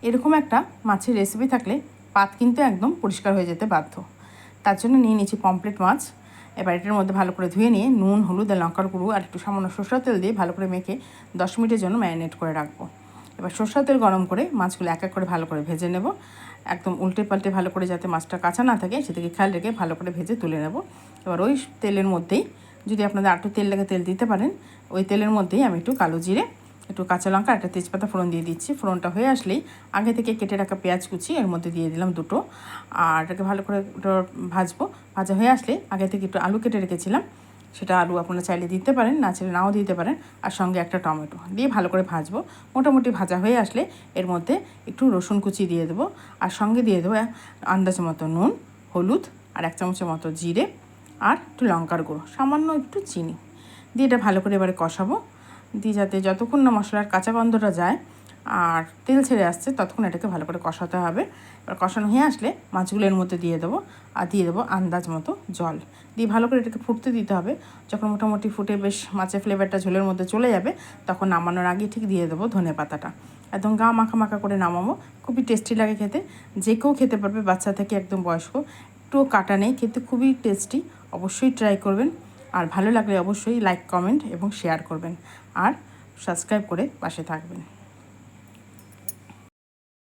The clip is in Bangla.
এরকম একটা মাছের রেসিপি থাকলে পাত কিন্তু একদম পরিষ্কার হয়ে যেতে বাধ্য। তার জন্য নিয়ে নিয়েছি পমফ্রেট মাছ। এবার এটার মধ্যে ভালো করে ধুয়ে নিয়ে নুন, হলুদ আর লঙ্কার গুঁড়ো আর একটু সামান্য সরষের তেল দিয়ে ভালো করে মেখে 10 মিনিটের জন্য ম্যারিনেট করে রাখবো। এবার সরষের তেল গরম করে মাছগুলো এক এক করে ভালো করে ভেজে নেব। একদম উল্টে পাল্টে ভালো করে যাতে মাছটা কাঁচা না থাকে সেদিকে খেয়াল রেখে ভালো করে ভেজে তুলে নেব। এবার ওই তেলের মধ্যেই, যদি আপনাদের আরও তেল লাগে তেল দিতে পারেন, ওই তেলের মধ্যেই আমি একটু কালো জিরে, একটু কাঁচা লঙ্কা, একটা তেজপাতা ফোড়ন দিয়ে দিচ্ছি। ফোড়নটা হয়ে আসলেই আগে থেকে কেটে রাখা পেঁয়াজ কুচি এর মধ্যে দিয়ে দিলাম দুটো, আর এটাকে ভালো করে ভাজবো। ভাজা হয়ে আসলে আগে থেকে একটু আলু কেটে রেখেছিলাম, সেটা আলু আপনারা চাইলে দিতে পারেন, না চাইলে নাও দিতে পারেন, আর সঙ্গে একটা টমেটো দিয়ে ভালো করে ভাজবো। মোটামুটি ভাজা হয়ে আসলে এর মধ্যে একটু রসুন কুচি দিয়ে দেবো, আর সঙ্গে দিয়ে দেবো আন্দাজ মতো নুন, হলুদ, আর 1 চামচের মতো জিরে, আর একটু লঙ্কার গুঁড়ো, সামান্য একটু চিনি দিয়ে এটা ভালো করে এবারে কষাবো। দিয়ে যাতে যতক্ষণ না মশলার কাঁচা গন্ধটা যায় আর তেল ছেড়ে আসছে ততক্ষণ এটাকে ভালো করে কষাতে হবে। এবার কষানো হয়ে আসলে মাছগুলো এর মধ্যে দিয়ে দেবো, আর দিয়ে দেবো আন্দাজ মতো জল দিয়ে ভালো করে এটাকে ফুটতে দিতে হবে। যখন মোটামুটি ফুটে বেশ মাছের ফ্লেভারটা ঝোলের মধ্যে চলে যাবে তখন নামানোর আগে ঠিক দিয়ে দেবো ধনে পাতাটা। একদম গা মাখা মাখা করে নামাবো। খুবই টেস্টি লাগে খেতে, যে কেউ খেতে পারবে, বাচ্চা থেকে একদম বয়স্ক, একটুও কাটা নেই, খেতে খুবই টেস্টি। অবশ্যই ট্রাই করবেন, আর ভালো লাগলে অবশ্যই লাইক, কমেন্ট এবং শেয়ার করবেন, আর সাবস্ক্রাইব করে পাশে থাকবেন।